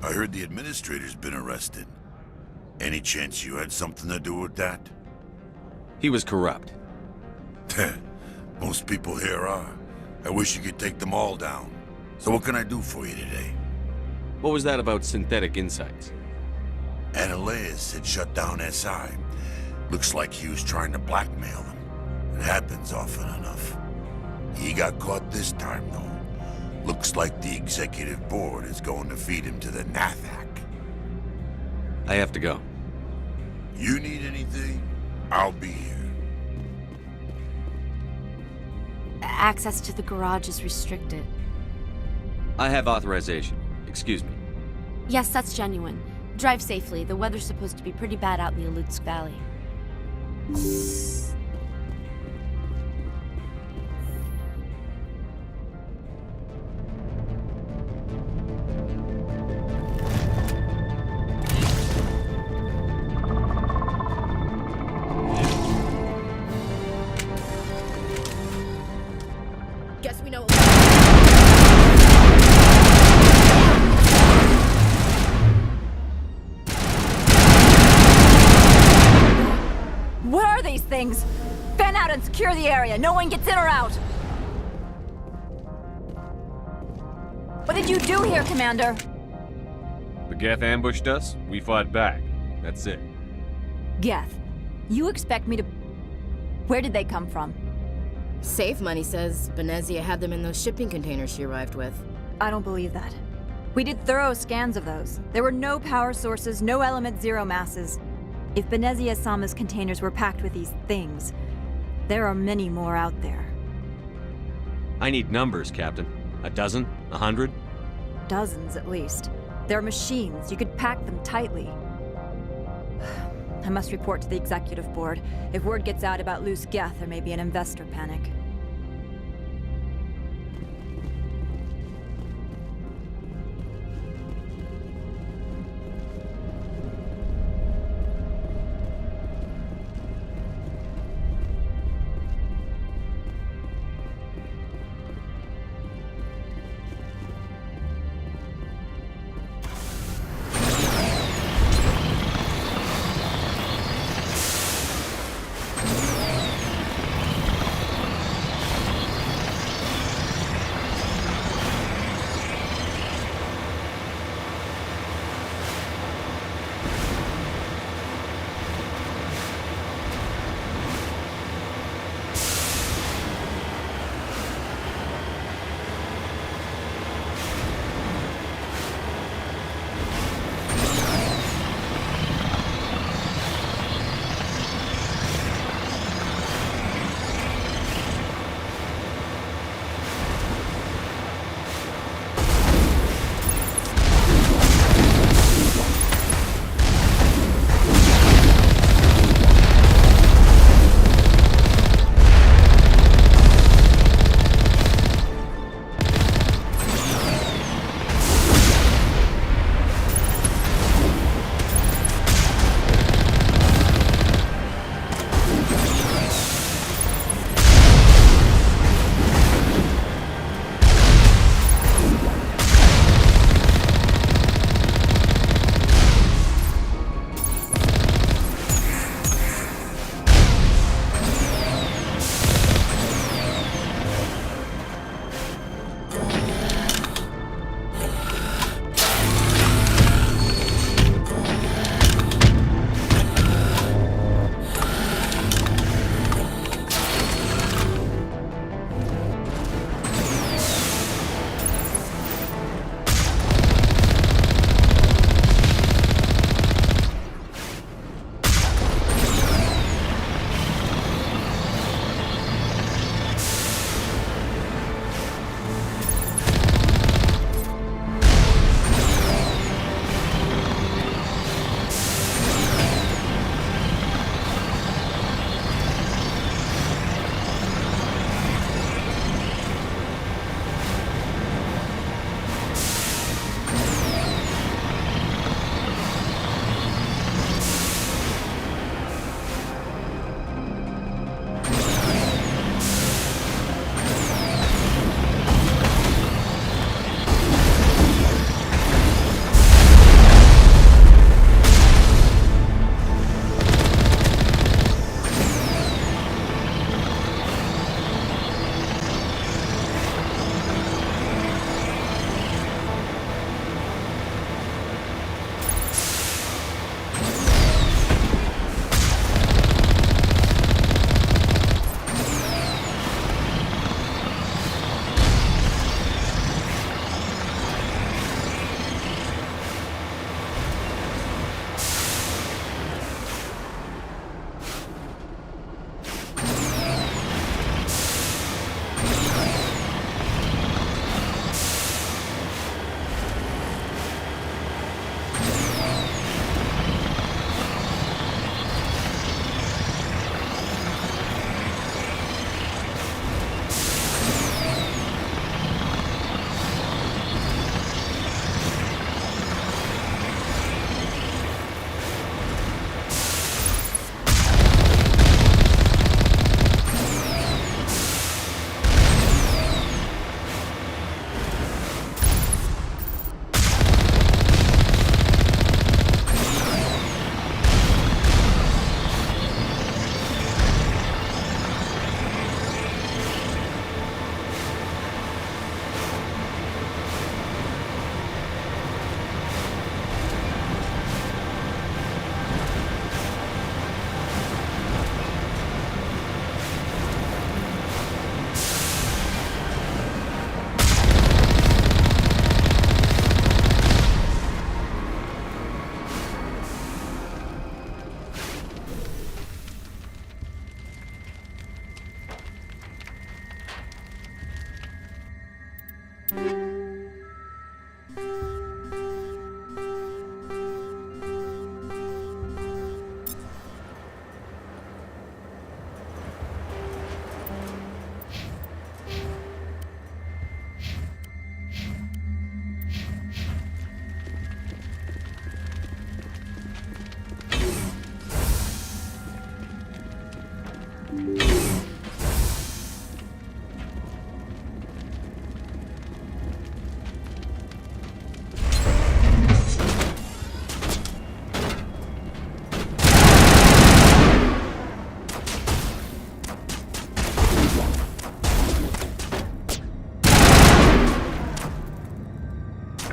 I heard the administrator's been arrested. Any chance you had something to do with that? He was corrupt. Most people here are. I wish you could take them all down. So what can I do for you today? What was that about synthetic insights? Ananias had shut down SI. Looks like he was trying to blackmail them. It happens often enough. He got caught this time, though. Looks like the executive board is going to feed him to the Nathak. I have to go. You need anything? I'll be here. Access to the garage is restricted. I have authorization. Excuse me. Yes, that's genuine. Drive safely. The weather's supposed to be pretty bad out in the Alutsk Valley. Guess we know. What are these things? Fan out and secure the area. No one gets in or out. What did you do here, Commander? The Geth ambushed us, we fought back. That's it. Geth, you expect me to... Where did they come from? Safe Money says Venezia had them in those shipping containers she arrived with. I don't believe that. We did thorough scans of those. There were no power sources, no element zero masses. If Venezia-sama's containers were packed with these things, there are many more out there. I need numbers, Captain. A dozen? 100? Dozens, at least. They're machines. You could pack them tightly. I must report to the executive board. If word gets out about loose Geth, there may be an investor panic.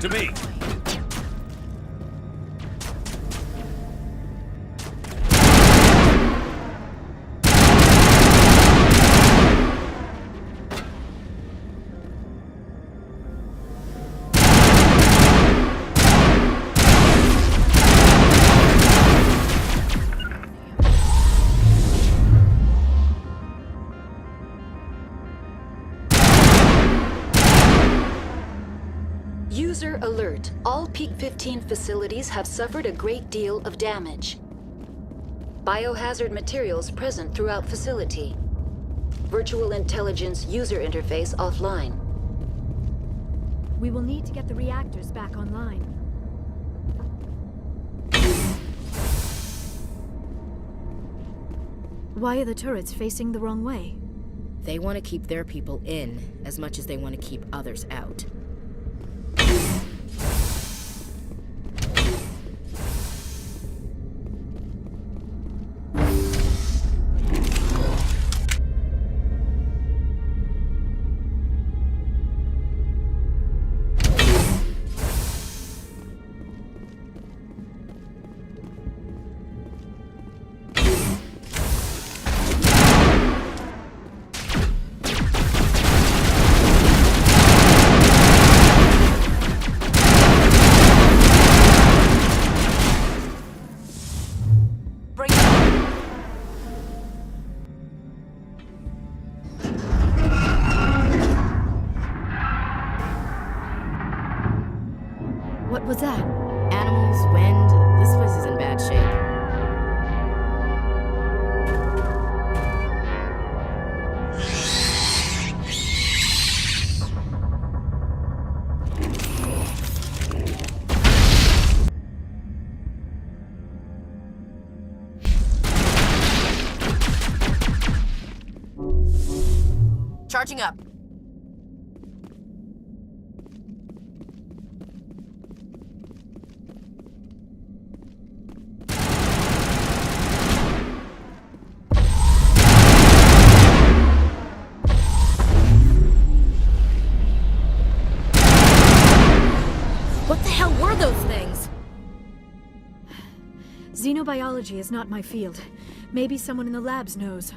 To me! User alert. All Peak 15 facilities have suffered a great deal of damage. Biohazard materials present throughout facility. Virtual intelligence user interface offline. We will need to get the reactors back online. Why are the turrets facing the wrong way? They want to keep their people in as much as they want to keep others out. What was that? Animals, wind, this place is in bad shape. Charging up. What the hell were those things? Xenobiology is not my field. Maybe someone in the labs knows.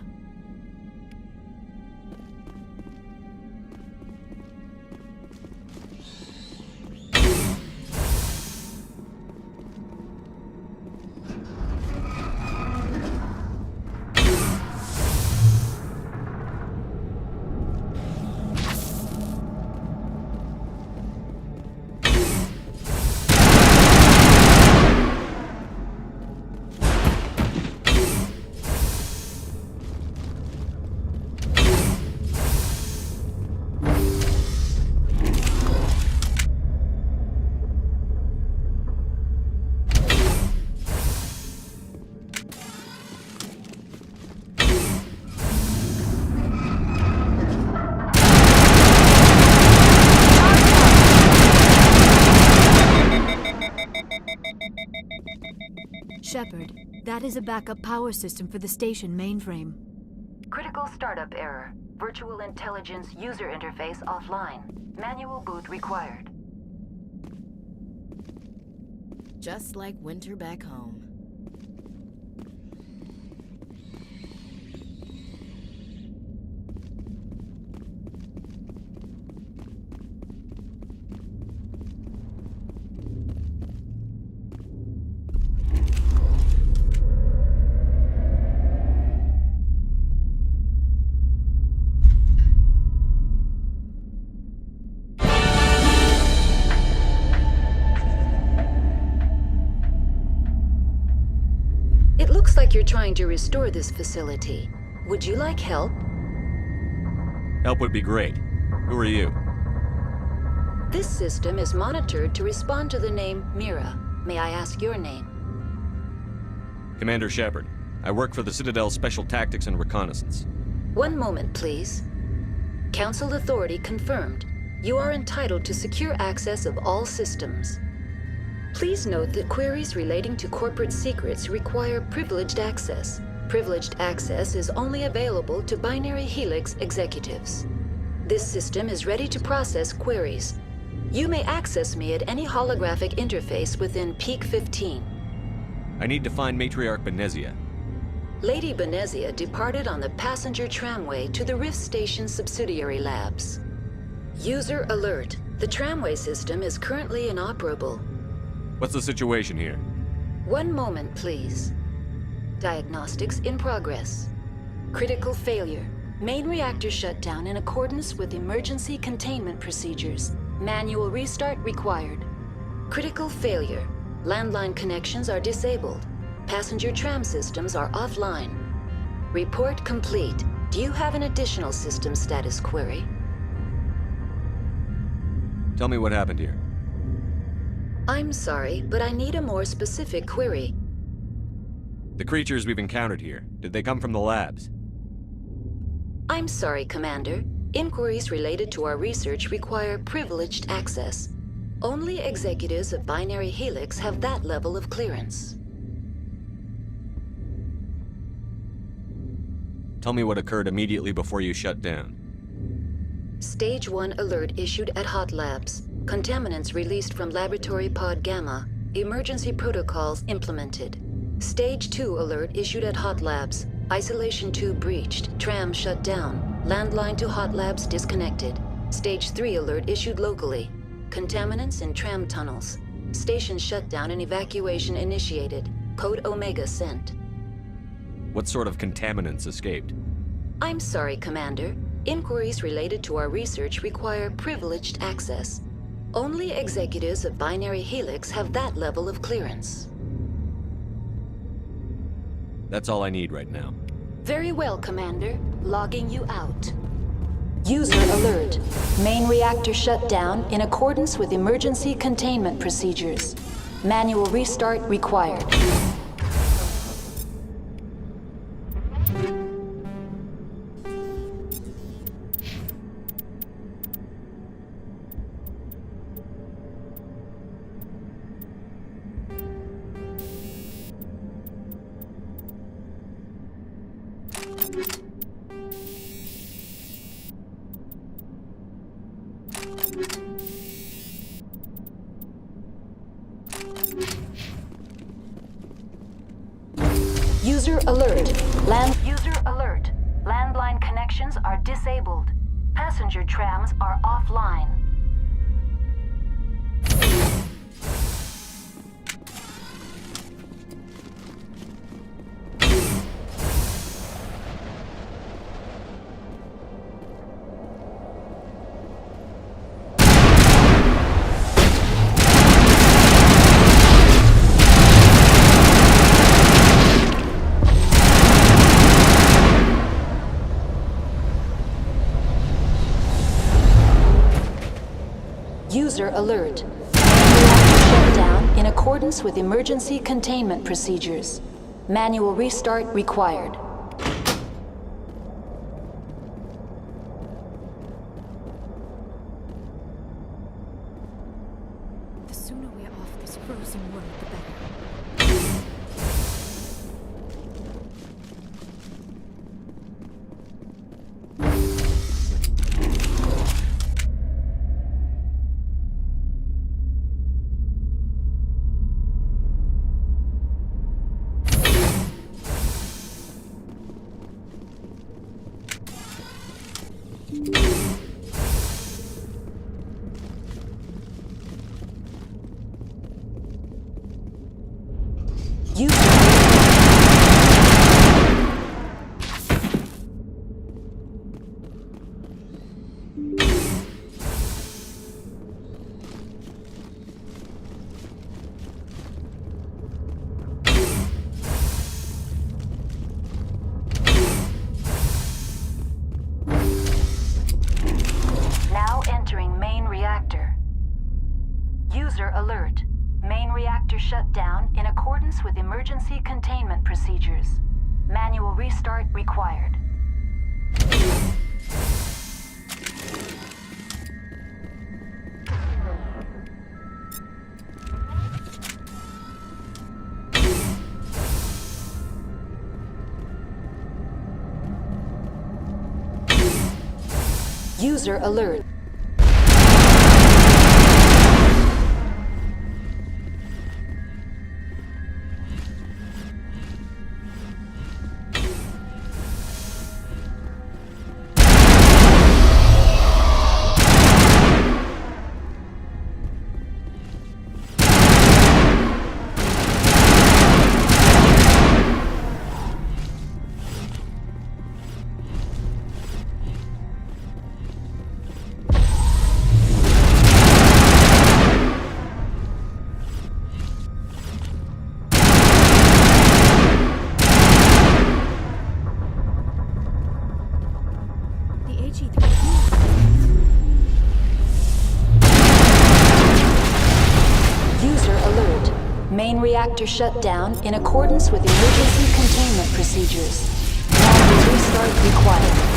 Shepard, that is a backup power system for the station mainframe. Critical startup error. Virtual intelligence user interface offline. Manual boot required. Just like winter back home. you're trying to restore this facility. Would you like help? Help would be great. Who are you? This system is monitored to respond to the name Mira. May I ask your name? Commander Shepard. I work for the Citadel Special Tactics and Reconnaissance. One moment, please. Council authority confirmed. You are entitled to secure access of all systems. Please note that queries relating to corporate secrets require privileged access. Privileged access is only available to Binary Helix executives. This system is ready to process queries. You may access me at any holographic interface within Peak 15. I need to find Matriarch Benezia. Lady Benezia departed on the passenger tramway to the Rift Station subsidiary labs. User alert. The tramway system is currently inoperable. What's the situation here? One moment, please. Diagnostics in progress. Critical failure. Main reactor shut down in accordance with emergency containment procedures. Manual restart required. Critical failure. Landline connections are disabled. Passenger tram systems are offline. Report complete. Do you have an additional system status query? Tell me what happened here. I'm sorry, but I need a more specific query. The creatures we've encountered here, did they come from the labs? I'm sorry, Commander. Inquiries related to our research require privileged access. Only executives of Binary Helix have that level of clearance. Tell me what occurred immediately before you shut down. Stage 1 alert issued at Hot Labs. Contaminants released from Laboratory Pod Gamma. Emergency protocols implemented. Stage 2 alert issued at Hot Labs. Isolation 2 breached. Tram shut down. Landline to Hot Labs disconnected. Stage 3 alert issued locally. Contaminants in tram tunnels. Station shutdown and evacuation initiated. Code Omega sent. What sort of contaminants escaped? I'm sorry, Commander. Inquiries related to our research require privileged access. Only executives of Binary Helix have that level of clearance. That's all I need right now. Very well, Commander. Logging you out. User alert. Main reactor shut down in accordance with emergency containment procedures. Manual restart required. User alert. User alert. Landline connections are disabled. Passenger trams are offline. User alert. Reactor shut down in accordance with emergency containment procedures. Manual restart required. The sooner we're off this frozen world, the better. User alert. Main reactor shut down in accordance with emergency containment procedures. Manual restart required. User alert. Main reactor shut down in accordance with emergency containment procedures. Manual restart required.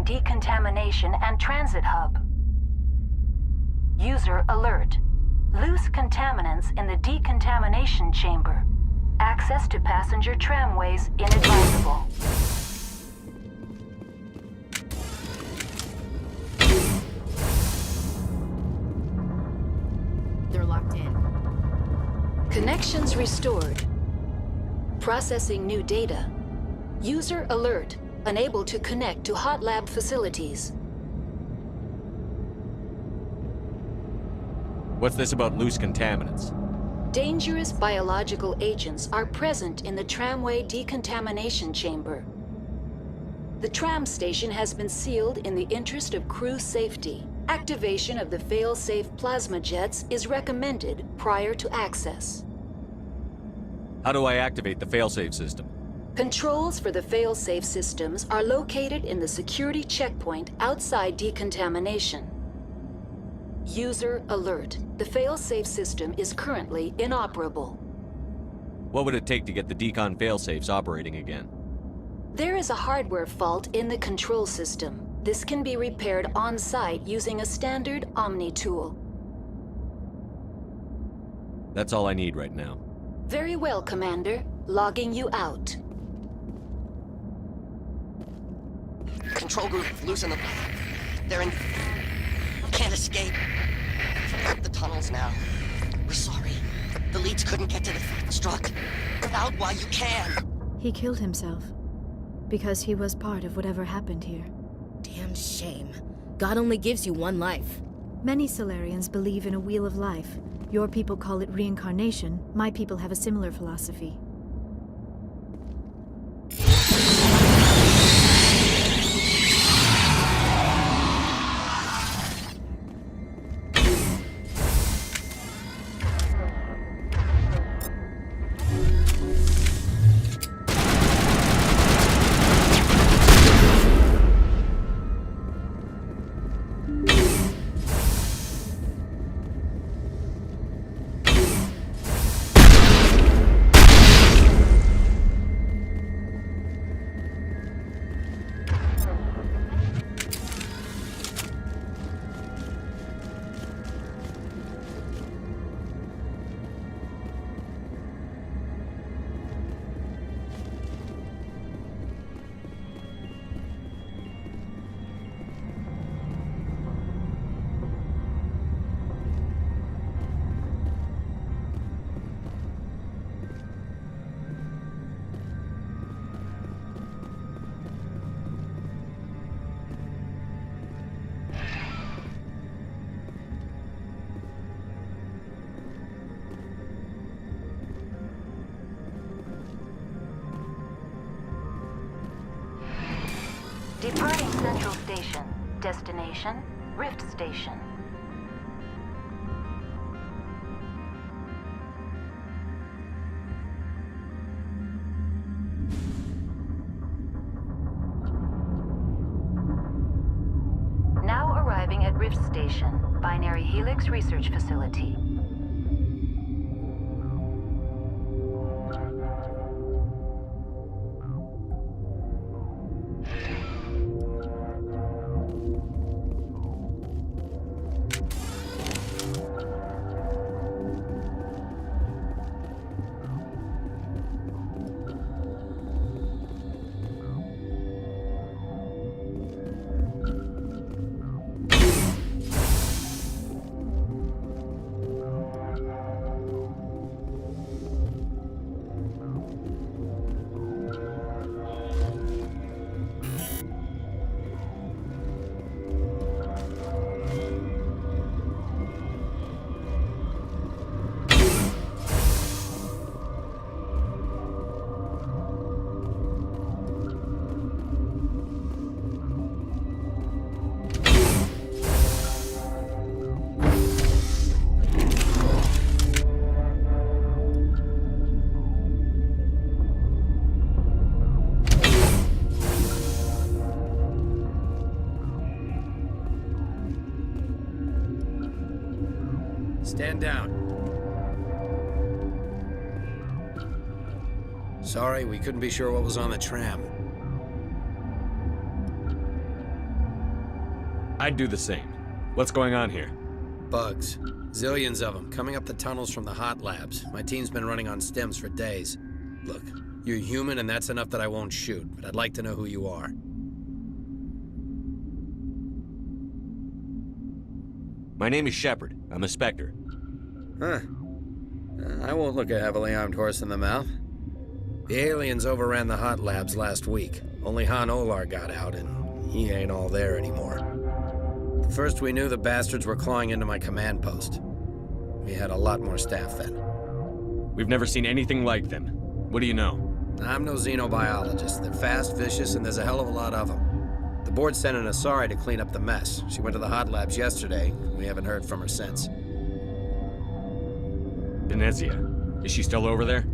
Decontamination and transit hub. User alert. Loose contaminants in the decontamination chamber. Access to passenger tramways inadvisable. They're locked in. Connections restored. Processing new data. User alert. Unable to connect to hot lab facilities. What's this about loose contaminants? Dangerous biological agents are present in the tramway decontamination chamber. The tram station has been sealed in the interest of crew safety. Activation of the fail-safe plasma jets is recommended prior to access. How do I activate the failsafe system? Controls for the fail-safe systems are located in the security checkpoint outside decontamination. User alert. The fail-safe system is currently inoperable. What would it take to get the decon failsafes operating again? There is a hardware fault in the control system. This can be repaired on-site using a standard Omni tool. That's all I need right now. Very well, Commander. Logging you out. Control group, loosen them. They're in... Can't escape. The tunnels now. We're sorry. The leads couldn't get to the struck. Out while you can. He killed himself because he was part of whatever happened here. Damn Damn shame. God only gives you one life. Many Solarians believe in a wheel of life. Your people call it reincarnation. My people have a similar philosophy. Departing Central Station. Destination, Rift Station. Now arriving at Rift Station, Binary Helix Research Facility. Stand down. Sorry, we couldn't be sure what was on the tram. I'd do the same. What's going on here? Bugs. Zillions of them, coming up the tunnels from the hot labs. My team's been running on stems for days. Look, you're human and that's enough that I won't shoot, but I'd like to know who you are. My name is Shepard. I'm a Spectre. Huh. I won't look a heavily armed horse in the mouth. The aliens overran the hot labs last week. Only Han Olar got out, and he ain't all there anymore. The first we knew, the bastards were clawing into my command post. We had a lot more staff then. We've never seen anything like them. What do you know? I'm no xenobiologist. They're fast, vicious, and there's a hell of a lot of them. The board sent an Asari to clean up the mess. She went to the hot labs yesterday. We haven't heard from her since. Venezia. Is she still over there?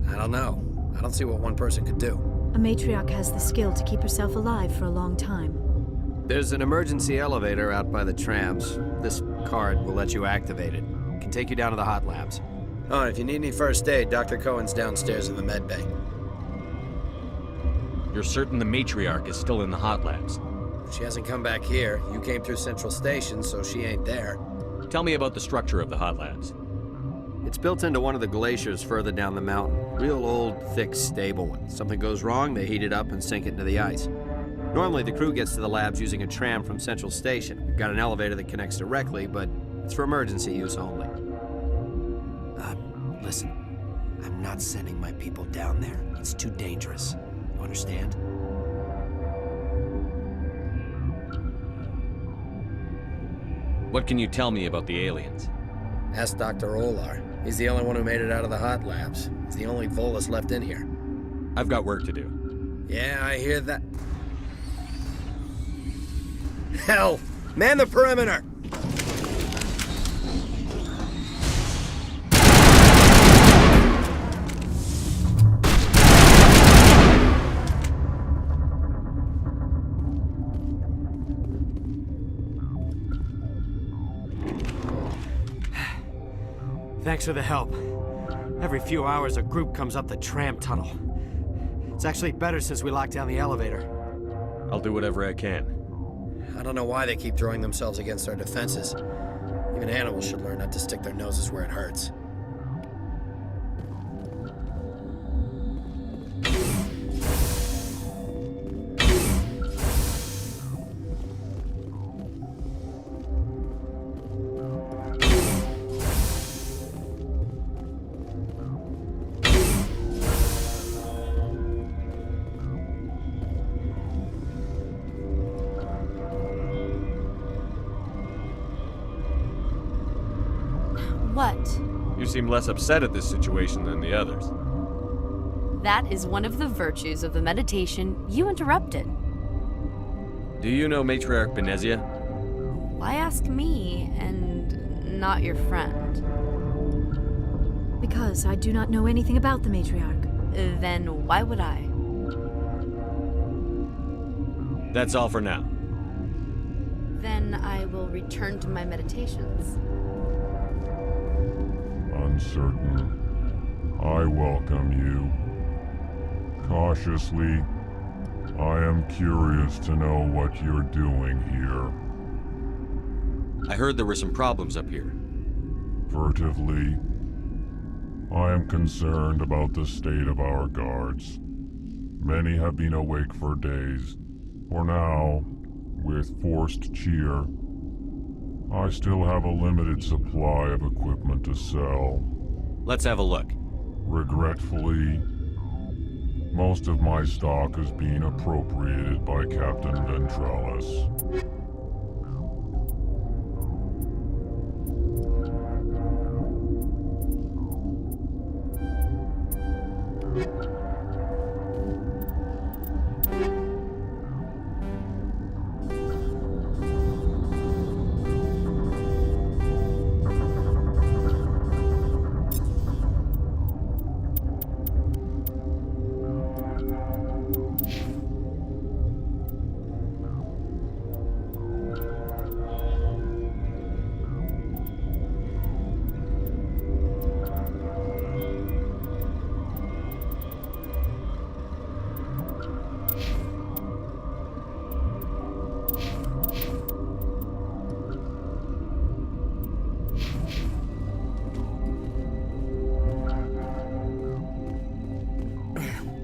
I don't know. I don't see what one person could do. A matriarch has the skill to keep herself alive for a long time. There's an emergency elevator out by the trams. This card will let you activate it. It can take you down to the hot labs. Oh, and if you need any first aid, Dr. Cohen's downstairs in the med bay. You're certain the matriarch is still in the hot labs? She hasn't come back here. You came through Central Station, so she ain't there. Tell me about the structure of the hot labs. It's built into one of the glaciers further down the mountain. Real old, thick, stable one. Something goes wrong, they heat it up and sink it into the ice. Normally, the crew gets to the labs using a tram from Central Station. We've got an elevator that connects directly, but it's for emergency use only. Listen, I'm not sending my people down there. It's too dangerous. You understand? What can you tell me about the aliens? Ask Dr. Olar. He's the only one who made it out of the hot labs. He's the only Volus left in here. I've got work to do. Yeah, I hear that. Hell! Man the perimeter! Thanks for the help. Every few hours, a group comes up the tram tunnel. It's actually better since we locked down the elevator. I'll do whatever I can. I don't know why they keep throwing themselves against our defenses. Even animals should learn not to stick their noses where it hurts. What? You seem less upset at this situation than the others. That is one of the virtues of the meditation you interrupted. Do you know Matriarch Benezia? Why ask me and not your friend? Because I do not know anything about the matriarch. Then why would I? That's all for now. Then I will return to my meditations. Uncertain, I welcome you. Cautiously, I am curious to know what you're doing here. I heard there were some problems up here. Furtively, I am concerned about the state of our guards. Many have been awake for days. For now, with forced cheer, I still have a limited supply of equipment to sell. Let's have a look. Regretfully, most of my stock is being appropriated by Captain Ventralis.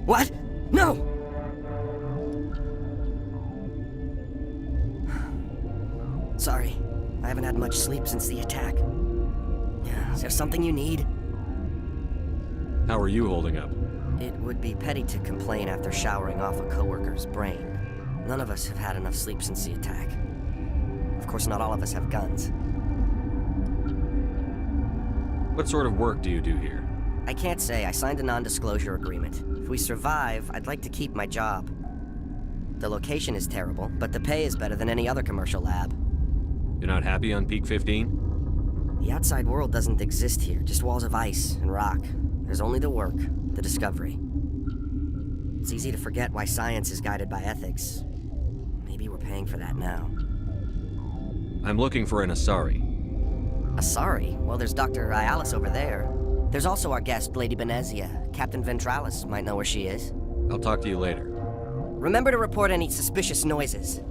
What? No! Sorry, I haven't had much sleep since the attack. Is there something you need? How are you holding up? It would be petty to complain after showering off a coworker's brain. None of us have had enough sleep since the attack. Of course, not all of us have guns. What sort of work do you do here? I can't say. I signed a non-disclosure agreement. If we survive, I'd like to keep my job. The location is terrible, but the pay is better than any other commercial lab. You're not happy on Peak 15? The outside world doesn't exist here, just walls of ice and rock. There's only the work, the discovery. It's easy to forget why science is guided by ethics. Maybe we're paying for that now. I'm looking for an Asari. Asari? Well, there's Dr. Ayalis over there. There's also our guest, Lady Benezia. Captain Ventralis might know where she is. I'll talk to you later. Remember to report any suspicious noises.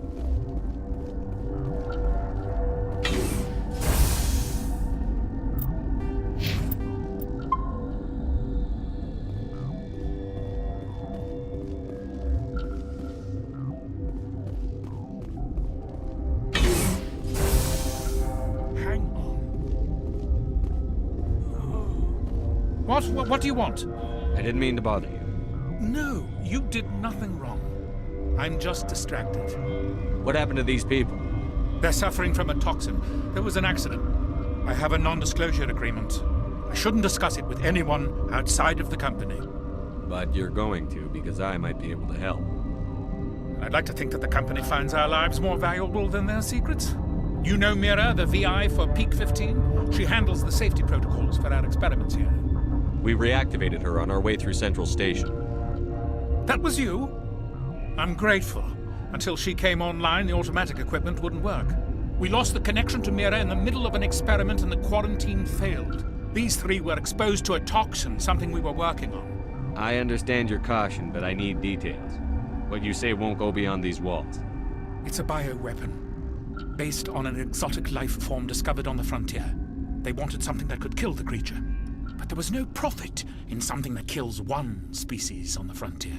What do you want? I didn't mean to bother you. No, you did nothing wrong. I'm just distracted. What happened to these people? They're suffering from a toxin. There was an accident. I have a non-disclosure agreement. I shouldn't discuss it with anyone outside of the company. But you're going to, because I might be able to help. I'd like to think that the company finds our lives more valuable than their secrets. You know Mira, the VI for Peak 15? She handles the safety protocols for our experiments here. We reactivated her on our way through Central Station. That was you? I'm grateful. Until she came online, the automatic equipment wouldn't work. We lost the connection to Mira in the middle of an experiment and the quarantine failed. These three were exposed to a toxin, something we were working on. I understand your caution, but I need details. What you say won't go beyond these walls. It's a bioweapon, based on an exotic life form discovered on the frontier. They wanted something that could kill the creature. But there was no profit in something that kills one species on the frontier.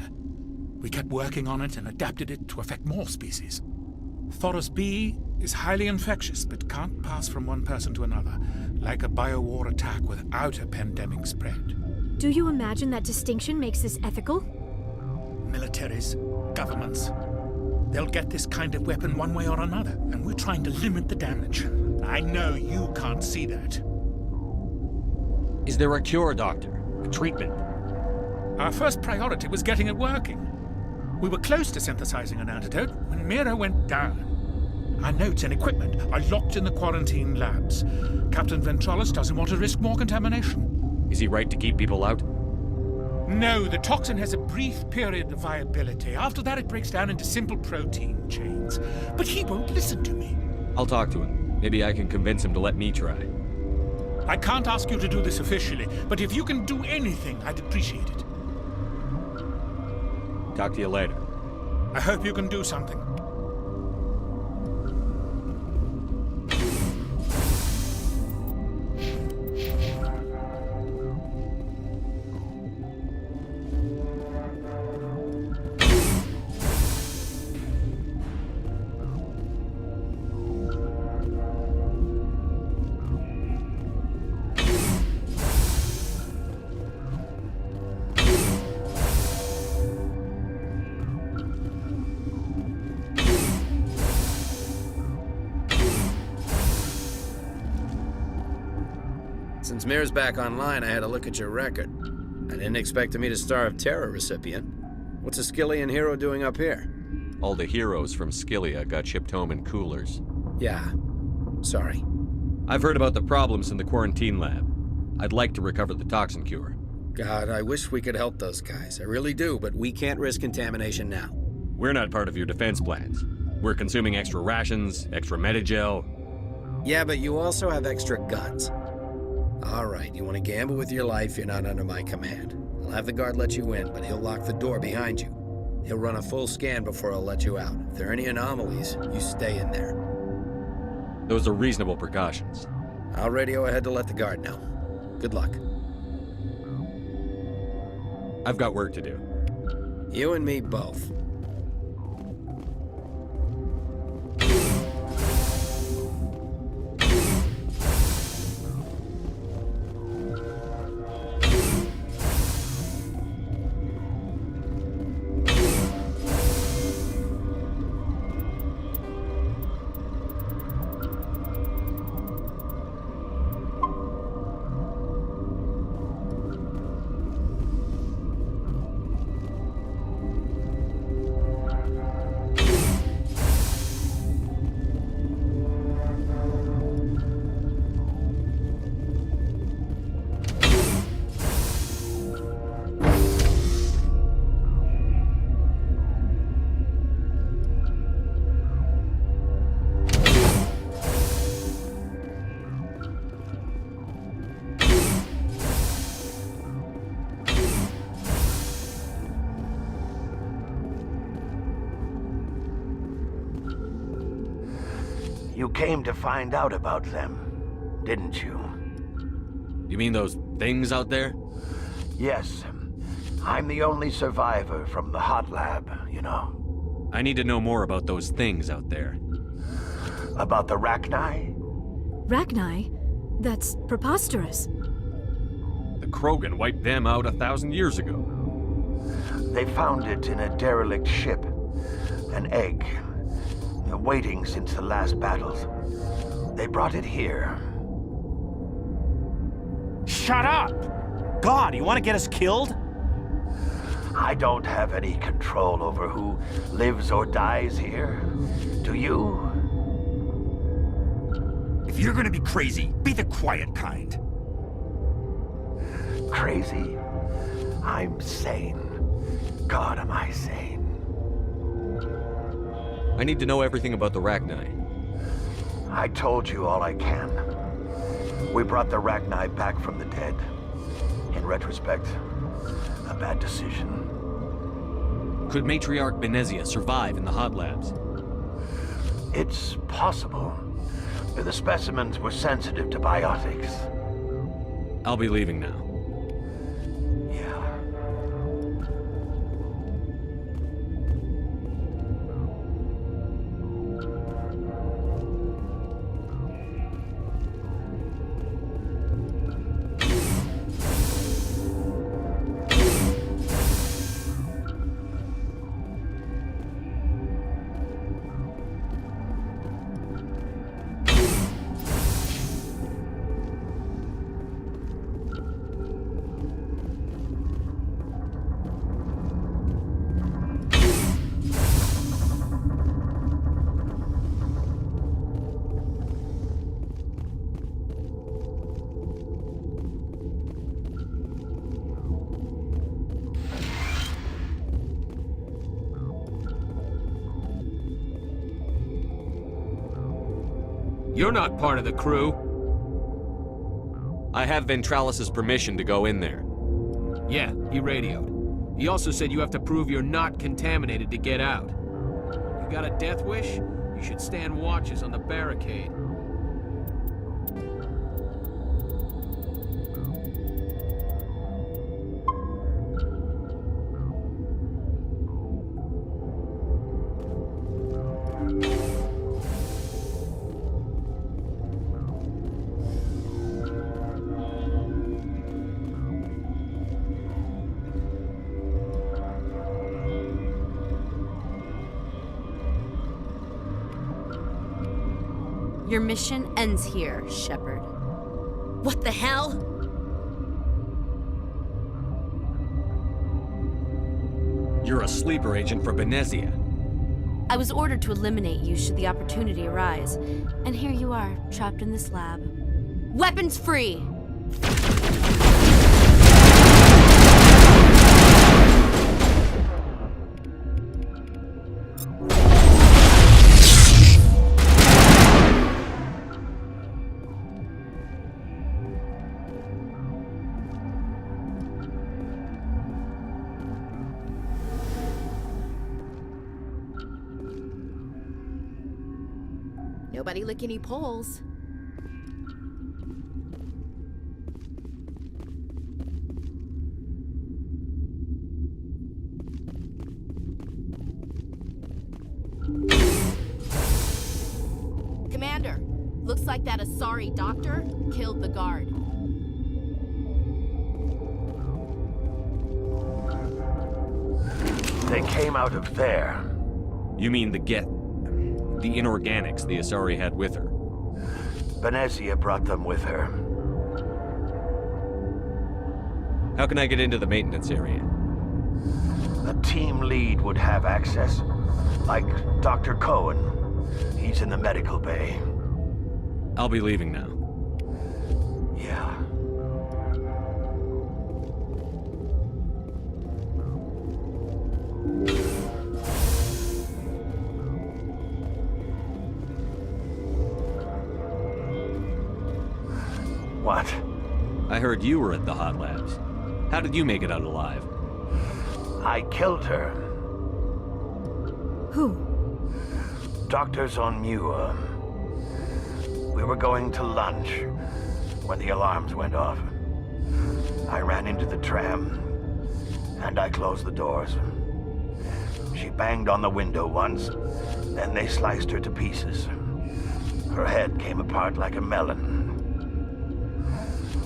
We kept working on it and adapted it to affect more species. Thoros B is highly infectious, but can't pass from one person to another, like a biowar attack without a pandemic spread. Do you imagine that distinction makes this ethical? Militaries, governments, they'll get this kind of weapon one way or another, and we're trying to limit the damage. I know you can't see that. Is there a cure, Doctor? A treatment? Our first priority was getting it working. We were close to synthesizing an antidote when Mira went down. Our notes and equipment are locked in the quarantine labs. Captain Ventralis doesn't want to risk more contamination. Is he right to keep people out? No, the toxin has a brief period of viability. After that, it breaks down into simple protein chains. But he won't listen to me. I'll talk to him. Maybe I can convince him to let me try. I can't ask you to do this officially, but if you can do anything, I'd appreciate it. Talk to you later. I hope you can do something. Since Mir's back online, I had a look at your record. I didn't expect to meet a Star of Terror recipient. What's a Skillian hero doing up here? All the heroes from Skillia got shipped home in coolers. Yeah. Sorry. I've heard about the problems in the quarantine lab. I'd like to recover the toxin cure. God, I wish we could help those guys. I really do, but we can't risk contamination now. We're not part of your defense plans. We're consuming extra rations, extra Medigel. Yeah, but you also have extra guns. All right, you want to gamble with your life, you're not under my command. I'll have the guard let you in, but he'll lock the door behind you. He'll run a full scan before he'll let you out. If there are any anomalies, you stay in there. Those are reasonable precautions. I'll radio ahead to let the guard know. Good luck. I've got work to do. You and me both. You came to find out about them, didn't you? You mean those things out there? Yes. I'm the only survivor from the hot lab, you know. I need to know more about those things out there. About the Rachni? Rachni? That's preposterous. The Krogan wiped them out 1,000 years ago. They found it in a derelict ship. An egg. waiting since the last battles. They brought it here. Shut up! God, you want to get us killed? I don't have any control over who lives or dies here. Do you? If you're gonna be crazy, be the quiet kind. Crazy? I'm sane. God, am I sane. I need to know everything about the Rachni. I told you all I can. We brought the Rachni back from the dead. In retrospect, a bad decision. Could Matriarch Benezia survive in the hot labs? It's possible. The specimens were sensitive to biotics. I'll be leaving now. You're not part of the crew. I have Ventralis's permission to go in there. Yeah, he radioed. He also said you have to prove you're not contaminated to get out. You got a death wish? You should stand watches on the barricade. Your mission ends here, Shepard. What the hell? You're a sleeper agent for Benezia. I was ordered to eliminate you should the opportunity arise. And here you are, trapped in this lab. Weapons free! Nobody lick any poles. Commander, looks like that Asari doctor killed the guard. They came out of there. You mean the inorganics the Asari had with her? Benezia brought them with her. How can I get into the maintenance area? A team lead would have access. Like Dr. Cohen. He's in the medical bay. I'll be leaving now. Yeah. What? I heard you were at the hot labs. How did you make it out alive? I killed her. Who? Doctors on Muir. We were going to lunch when the alarms went off. I ran into the tram, and I closed the doors. She banged on the window once, then they sliced her to pieces. Her head came apart like a melon.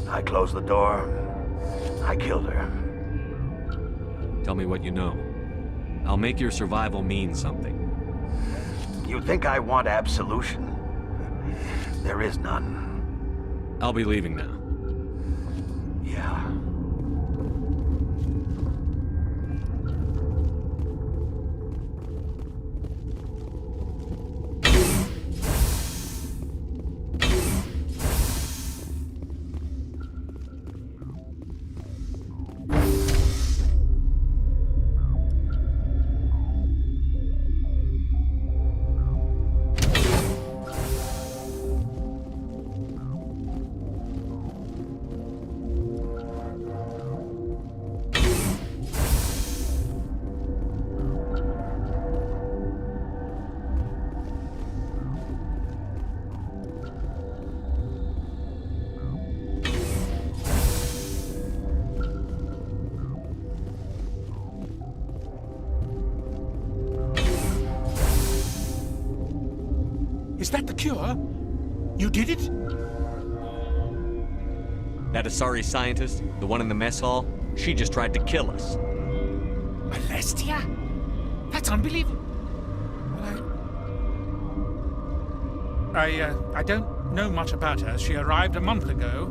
I closed the door. I killed her. Tell me what you know. I'll make your survival mean something. You think I want absolution? There is none. I'll be leaving now. Yeah. Is that the cure? You did it? That Asari scientist, the one in the mess hall, she just tried to kill us. Alestia? That's unbelievable. Well, I don't know much about her. She arrived a month ago.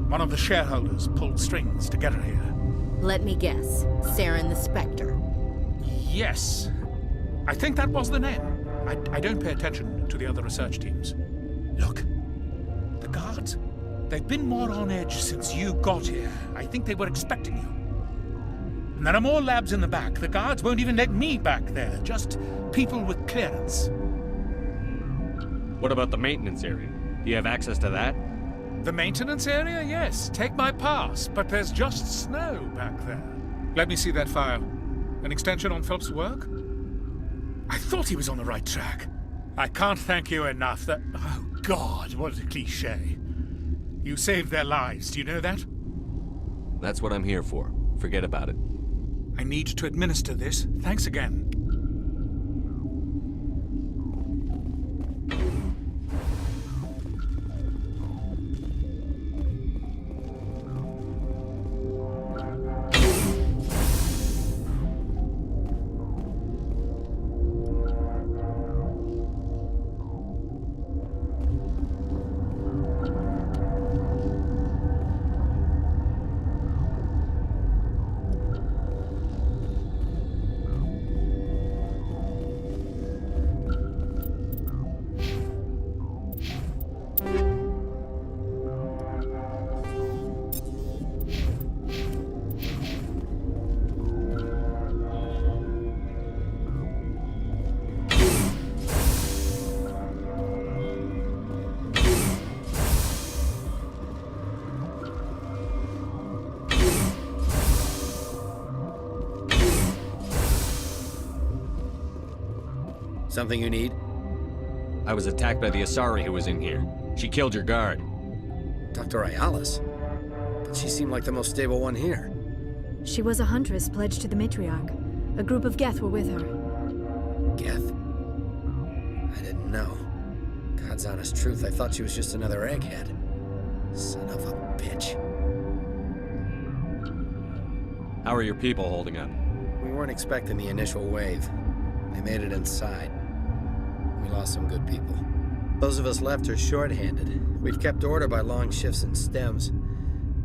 One of the shareholders pulled strings to get her here. Let me guess. Saren the Spectre. Yes. I think that was the name. I don't pay attention to the other research teams. Look, the guards, they've been more on edge since you got here. I think they were expecting you. And there are more labs in the back. The guards won't even let me back there, just people with clearance. What about the maintenance area? Do you have access to that? The maintenance area? Yes. Take my pass, but there's just snow back there. Let me see that file. An extension on Phelps' work? I thought he was on the right track. I can't thank you enough that... Oh, God, what a cliché. You saved their lives, do you know that? That's what I'm here for. Forget about it. I need to administer this. Thanks again. Something you need? I was attacked by the Asari who was in here. She killed your guard. Dr. Ayalis? But she seemed like the most stable one here. She was a huntress pledged to the matriarch. A group of Geth were with her. Geth? I didn't know. God's honest truth, I thought she was just another egghead. Son of a bitch. How are your people holding up? We weren't expecting the initial wave. They made it inside. We lost some good people. Those of us left are short-handed. We've kept order by long shifts and stems.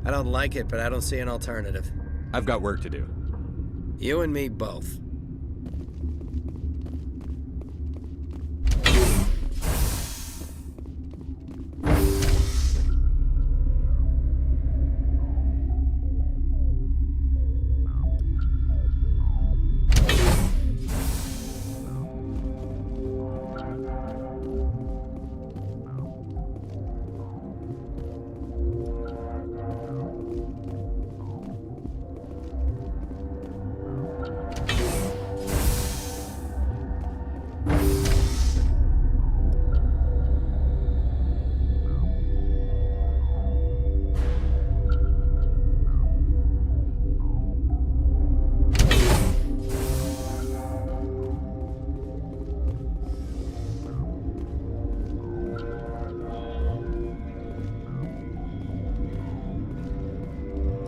I don't like it, but I don't see an alternative. I've got work to do. You and me both.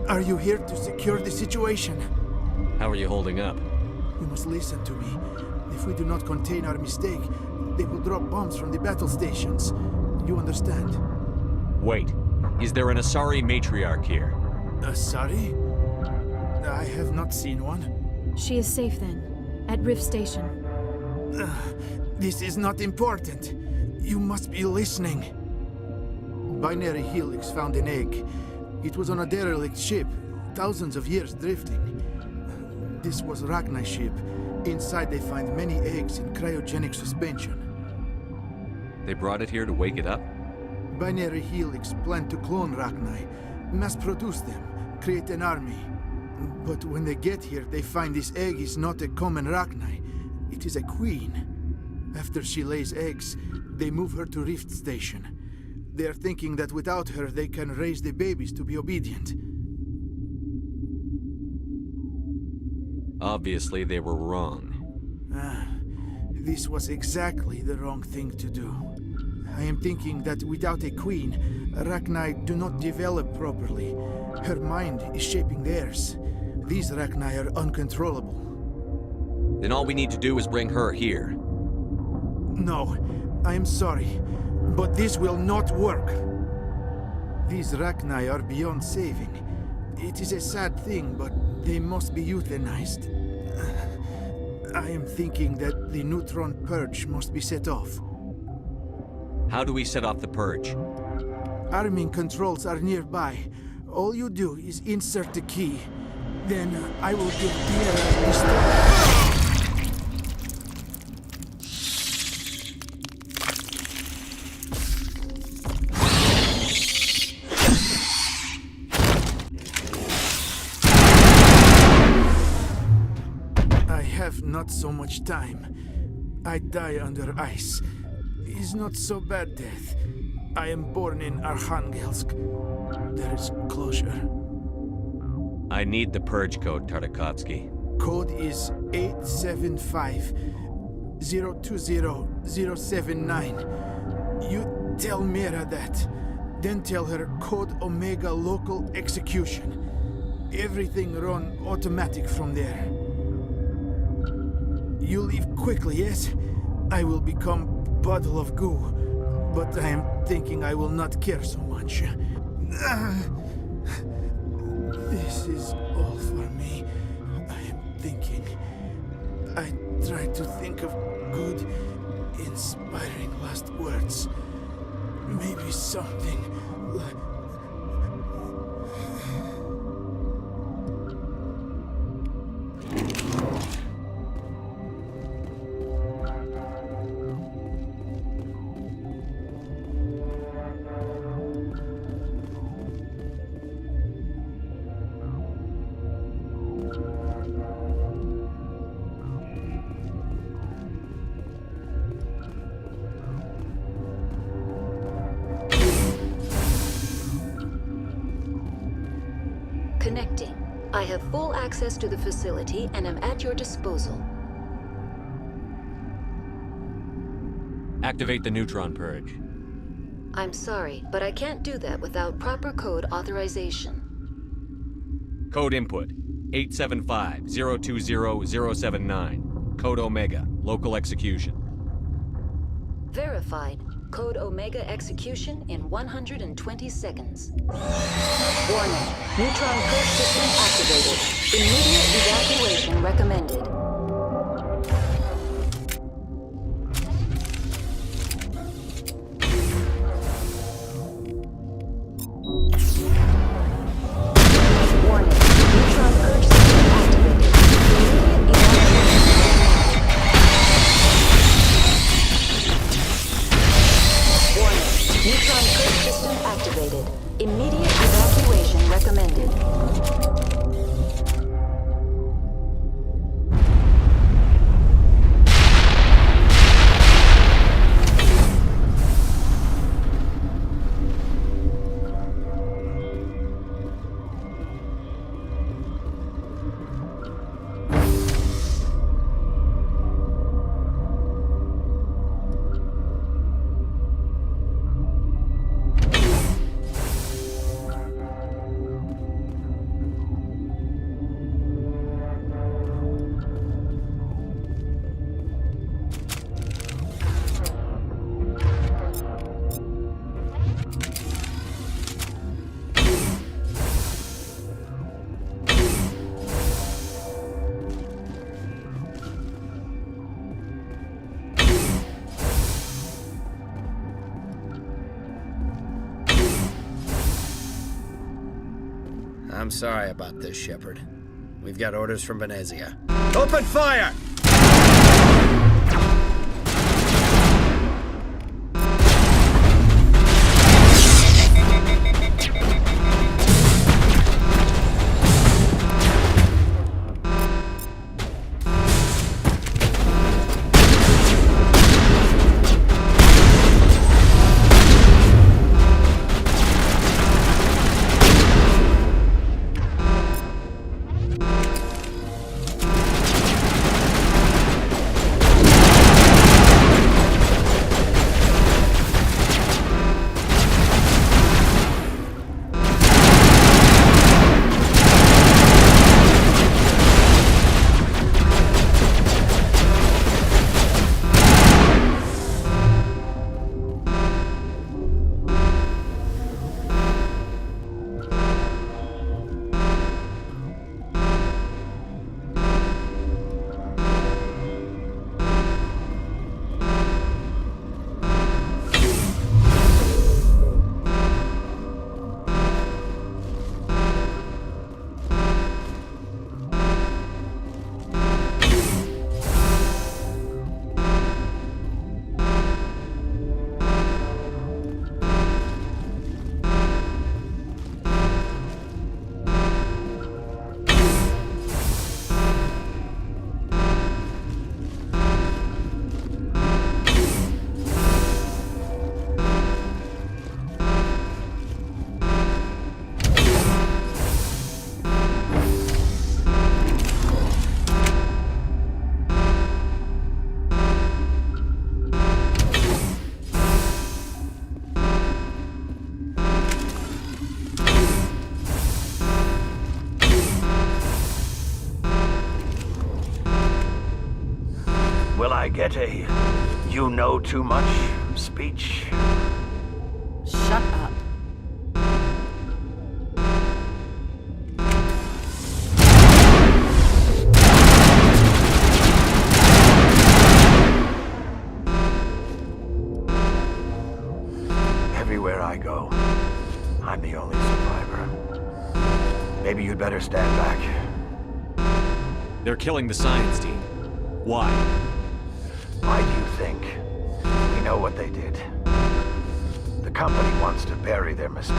Are you here to secure the situation? How are you holding up? You must listen to me. If we do not contain our mistake, They will drop bombs from the battle stations. You understand? Wait. Is there an Asari matriarch here? Asari? I have not seen one. She is safe then, at Rift Station. This is not important. You must be listening. Binary Helix found an egg. It was on a derelict ship, thousands of years drifting. This was Rachni's ship. Inside they find many eggs in cryogenic suspension. They brought it here to wake it up? Binary Helix planned to clone Rachni, mass-produce them, create an army. But when they get here, they find this egg is not a common Rachni. It is a queen. After she lays eggs, they move her to Rift Station. They are thinking that without her, they can raise the babies to be obedient. Obviously, they were wrong. This was exactly the wrong thing to do. I am thinking that without a queen, Rachni do not develop properly. Her mind is shaping theirs. These Rachni are uncontrollable. Then all we need to do is bring her here. No, I am sorry, but this will not work. These Rachni are beyond saving. It is a sad thing, but they must be euthanized. I am thinking that the neutron purge must be set off. How do we set off the purge? Arming controls are nearby. All you do is insert the key. Then I will give Tierra the start. Not so much time. I die under ice. It's not so bad death. I am born in Arkhangelsk. There is closure. I need the purge code, Tartakovsky. Code is 875-020-079. You tell Mira that. Then tell her Code Omega local execution. Everything run automatic from there. You leave quickly, yes? I will become puddle of goo, but I am thinking I will not care so much. This is all for me. I am thinking. I try to think of good, inspiring last words. Maybe something like... Connecting. I have full access to the facility and am at your disposal. Activate the neutron purge. I'm sorry, but I can't do that without proper code authorization. Code input 875-020-079. Code Omega, local execution. Verified. Code Omega execution in 120 seconds. Warning. Neutron purge system activated. Immediate evacuation recommended. Warning. Neutron purge system activated. Immediate Neutron purge system activated. Immediate evacuation recommended. I'm sorry about this, Shepard. We've got orders from Venezia. Open fire! Will I get a "you know too much" speech? Shut up. Everywhere I go, I'm the only survivor. Maybe you'd better stand back. They're killing the science team. Why? Why do you think? We know what they did. The company wants to bury their mistake.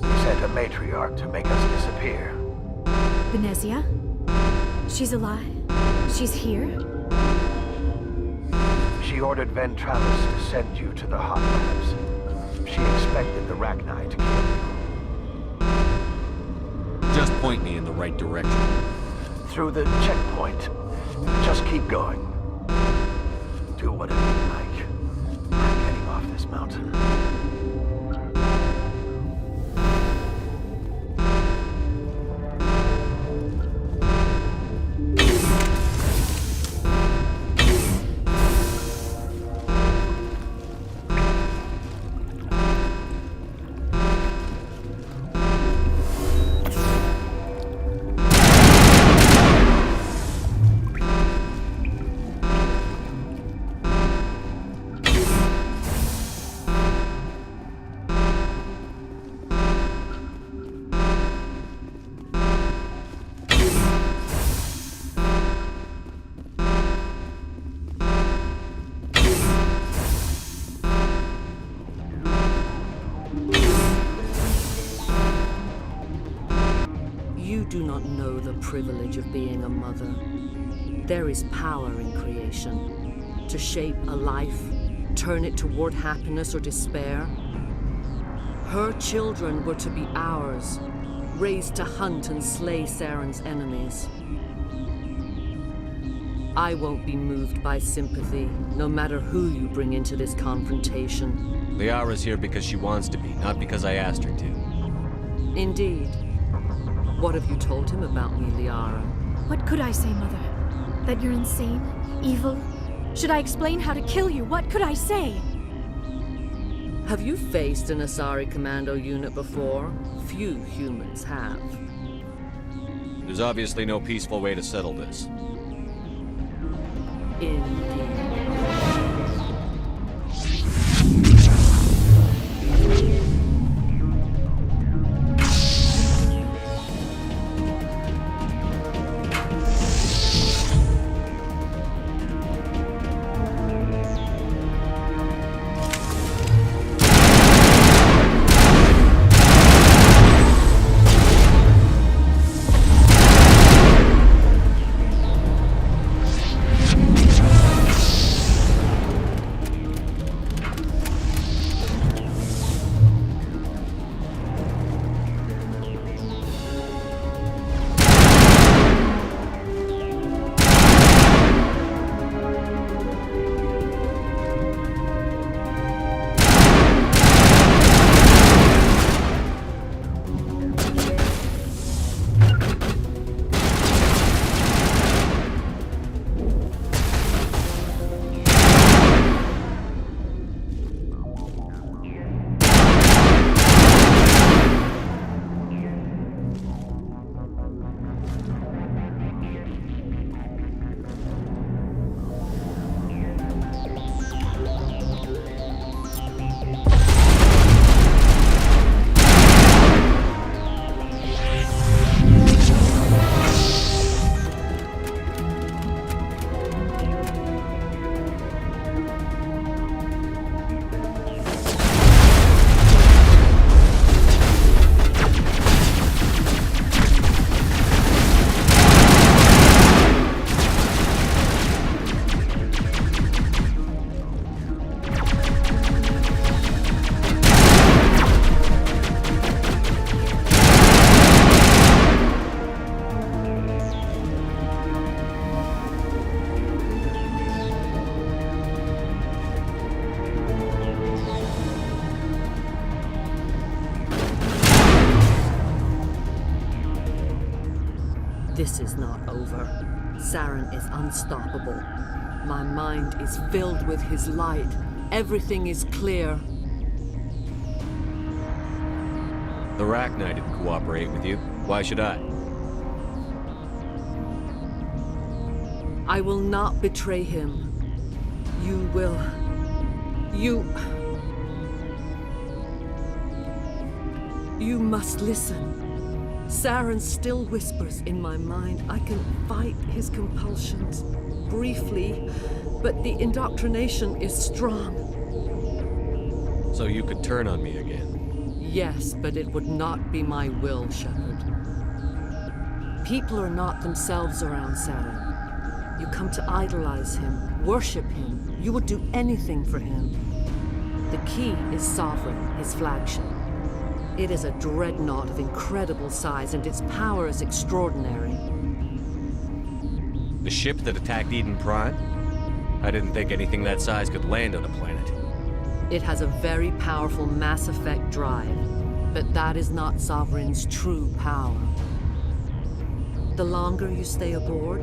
They sent a matriarch to make us disappear. Venezia? She's alive? She's here? She ordered Ventralis to send you to the hot labs. She expected the Rachni to kill you. Just point me in the right direction. Through the checkpoint. Just keep going. Do whatever you like. I'm getting off this mountain. You do not know the privilege of being a mother. There is power in creation. To shape a life, turn it toward happiness or despair. Her children were to be ours, raised to hunt and slay Saren's enemies. I won't be moved by sympathy, no matter who you bring into this confrontation. Liara's here because she wants to be, not because I asked her to. Indeed. What have you told him about me, Liara? What could I say, Mother? That you're insane? Evil? Should I explain how to kill you? What could I say? Have you faced an Asari commando unit before? Few humans have. There's obviously no peaceful way to settle this. Indeed. This is not over. Saren is unstoppable. My mind is filled with his light. Everything is clear. The Rachni didn't cooperate with you. Why should I? I will not betray him. You will. You must listen. Saren still whispers in my mind. I can fight his compulsions briefly, but the indoctrination is strong. So you could turn on me again? Yes, but it would not be my will, Shepard. People are not themselves around Saren. You come to idolize him, worship him. You would do anything for him. The key is Sovereign, his flagship. It is a dreadnought of incredible size, and its power is extraordinary. The ship that attacked Eden Prime? I didn't think anything that size could land on a planet. It has a very powerful Mass Effect drive, but that is not Sovereign's true power. The longer you stay aboard,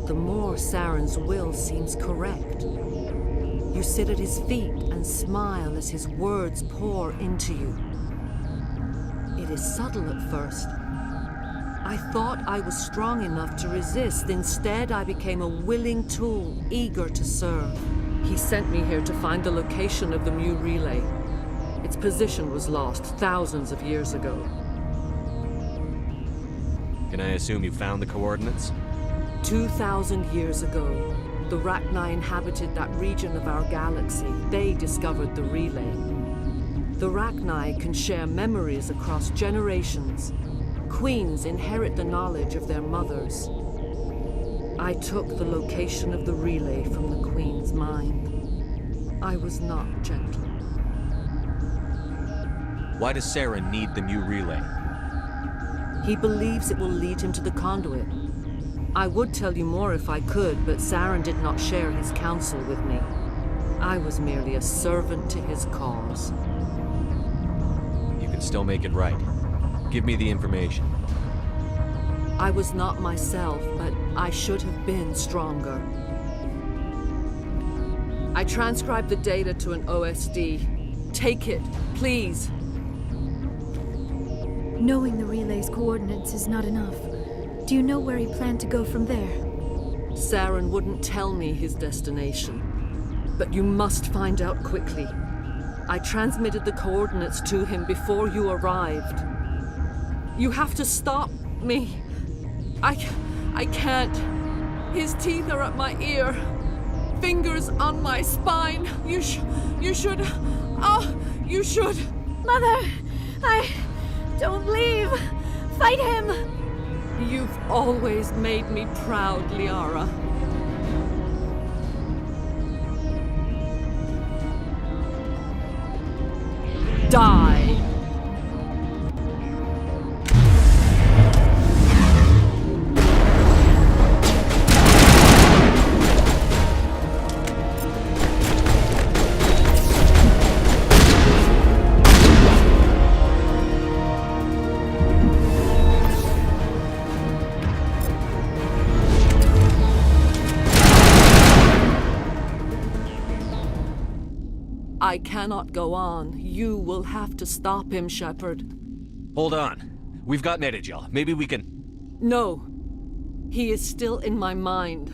the more Saren's will seems correct. You sit at his feet and smile as his words pour into you. It is subtle at first. I thought I was strong enough to resist. Instead, I became a willing tool, eager to serve. He sent me here to find the location of the Mu relay. Its position was lost thousands of years ago. Can I assume you found the coordinates? 2,000 years ago, the Rachni inhabited that region of our galaxy. They discovered the relay. The Rachni can share memories across generations. Queens inherit the knowledge of their mothers. I took the location of the relay from the Queen's mind. I was not gentle. Why does Saren need the Mu relay? He believes it will lead him to the conduit. I would tell you more if I could, but Saren did not share his counsel with me. I was merely a servant to his cause. You can still make it right. Give me the information. I was not myself, but I should have been stronger. I transcribed the data to an OSD. Take it, please. Knowing the relay's coordinates is not enough. Do you know where he planned to go from there? Saren wouldn't tell me his destination. But you must find out quickly. I transmitted the coordinates to him before you arrived. You have to stop me. I can't. His teeth are at my ear. Fingers on my spine. You should. Oh, you should. Mother! Don't leave! Fight him! You've always made me proud, Liara. Die! I cannot go on. You will have to stop him, Shepard. Hold on. We've got Netagel. Maybe we can... No. He is still in my mind.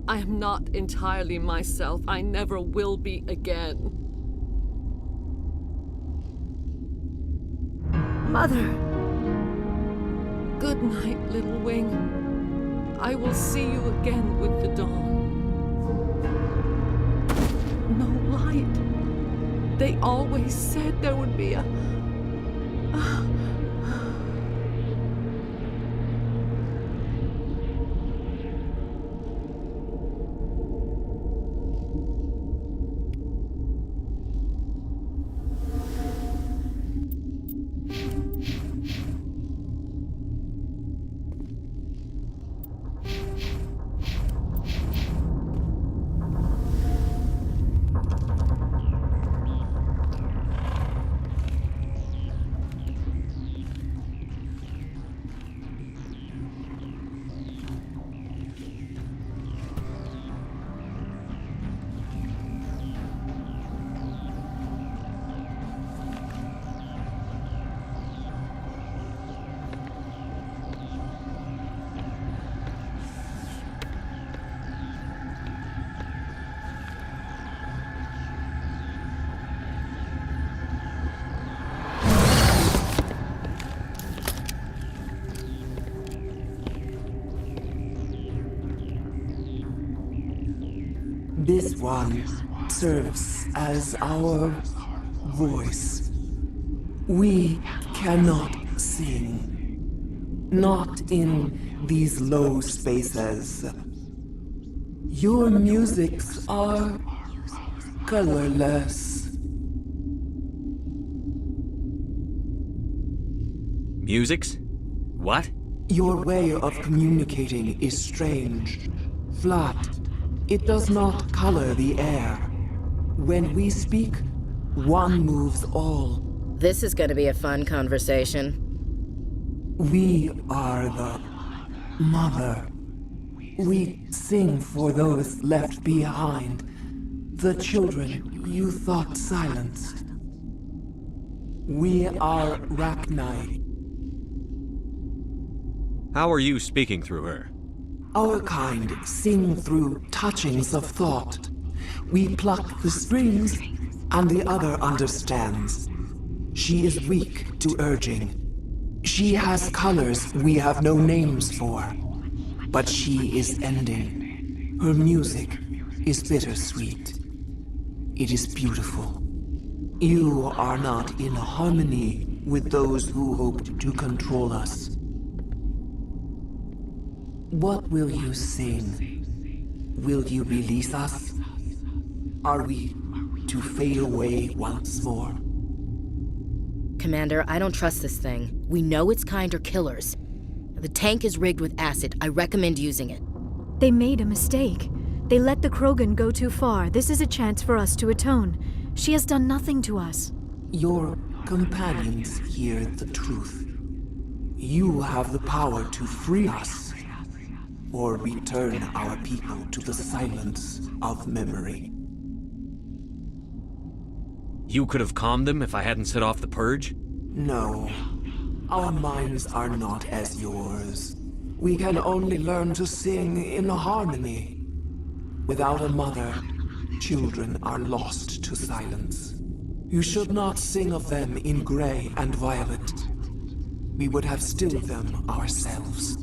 I am not entirely myself. I never will be again. Mother! Good night, little wing. I will see you again with the dawn. No light. They always said there would be a... This one serves as our voice. We cannot sing. Not in these low spaces. Your musics are colorless. Musics? What? Your way of communicating is strange. Flat. It does not color the air. When we speak, one moves all. This is gonna be a fun conversation. We are the mother. We sing for those left behind. The children you thought silenced. We are Rachni. How are you speaking through her? Our kind sing through touchings of thought. We pluck the strings, and the other understands. She is weak to urging. She has colors we have no names for. But she is ending. Her music is bittersweet. It is beautiful. You are not in harmony with those who hoped to control us. What will you sing? Will you release us? Are we to fade away once more? Commander, I don't trust this thing. We know its kind are killers. The tank is rigged with acid. I recommend using it. They made a mistake. They let the Krogan go too far. This is a chance for us to atone. She has done nothing to us. Your companions hear the truth. You have the power to free us, or return our people to the silence of memory. You could have calmed them if I hadn't set off the purge? No. Our minds are not as yours. We can only learn to sing in harmony. Without a mother, children are lost to silence. You should not sing of them in gray and violet. We would have stilled them ourselves.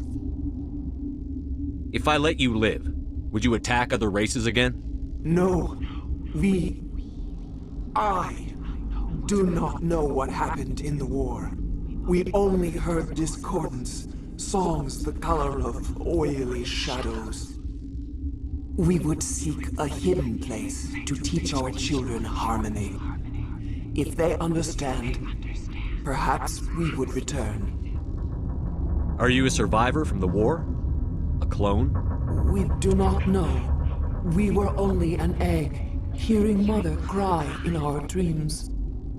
If I let you live, would you attack other races again? No. I do not know what happened in the war. We only heard discordance, songs the color of oily shadows. We would seek a hidden place to teach our children harmony. If they understand, perhaps we would return. Are you a survivor from the war? A clone? We do not know. We were only an egg, hearing Mother cry in our dreams.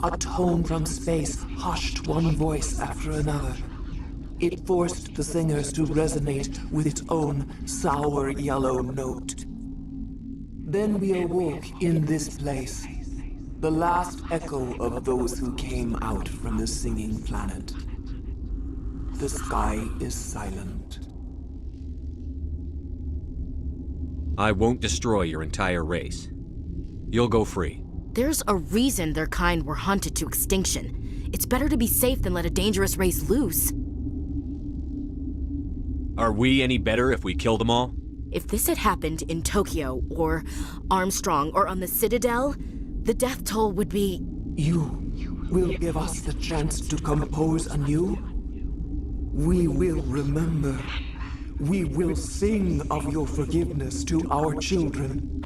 A tone from space hushed one voice after another. It forced the singers to resonate with its own sour yellow note. Then we awoke in this place, the last echo of those who came out from the singing planet. The sky is silent. I won't destroy your entire race. You'll go free. There's a reason their kind were hunted to extinction. It's better to be safe than let a dangerous race loose. Are we any better if we kill them all? If this had happened in Tokyo, or Armstrong, or on the Citadel, the death toll would be... You will give us the chance to compose anew? We will remember. We will sing of your forgiveness to our children.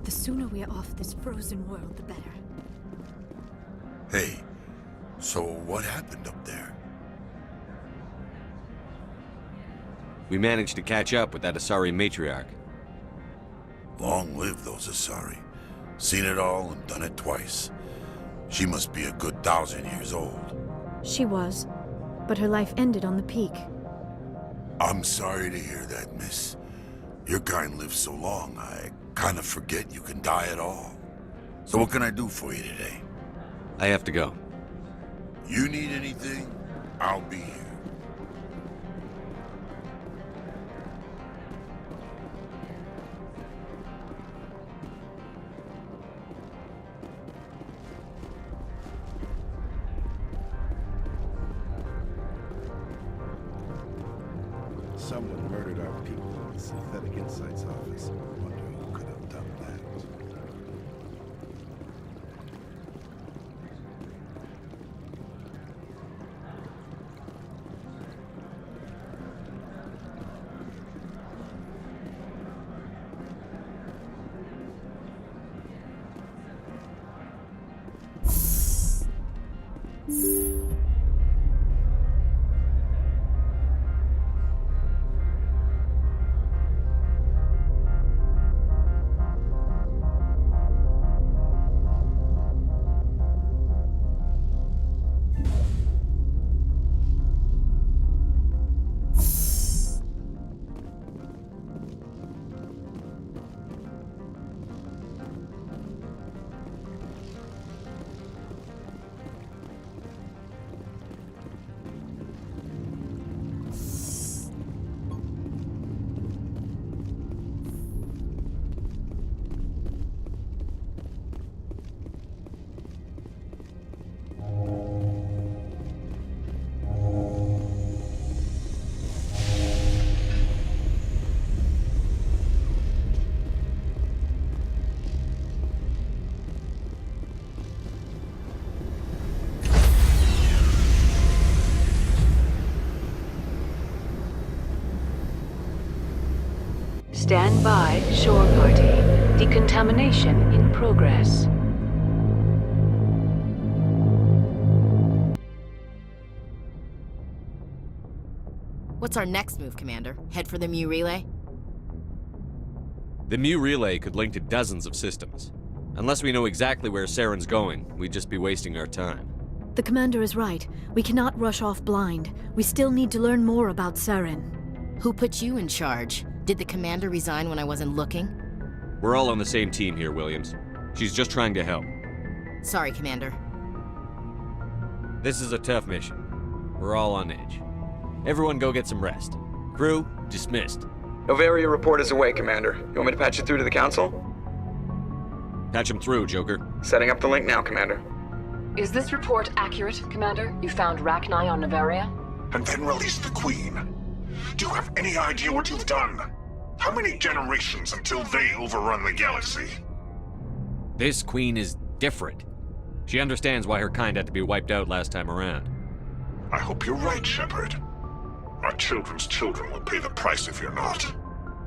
The sooner we're off this frozen world, the better. Hey, so what happened up there? We managed to catch up with that Asari matriarch. Long live those Asari. Seen it all and done it twice. She must be a good 1,000 years old. She was, but her life ended on the peak. I'm sorry to hear that, miss. Your kind lives so long, I kind of forget you can die at all. So what can I do for you today? I have to go. You need anything, I'll be here. Someone murdered our people in the Synthetic Insights office. Wonder who could have done that. Stand by, shore party. Decontamination in progress. What's our next move, Commander? Head for the Mu relay? The Mu relay could link to dozens of systems. Unless we know exactly where Saren's going, we'd just be wasting our time. The Commander is right. We cannot rush off blind. We still need to learn more about Saren. Who put you in charge? Did the Commander resign when I wasn't looking? We're all on the same team here, Williams. She's just trying to help. Sorry, Commander. This is a tough mission. We're all on edge. Everyone go get some rest. Crew, dismissed. Noveria report is away, Commander. You want me to patch it through to the Council? Patch him through, Joker. Setting up the link now, Commander. Is this report accurate, Commander? You found Rachni on Noveria? And then released the Queen. Do you have any idea what you've done? How many generations until they overrun the galaxy? This Queen is different. She understands why her kind had to be wiped out last time around. I hope you're right, Shepard. Our children's children will pay the price if you're not.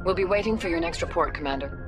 We'll be waiting for your next report, Commander.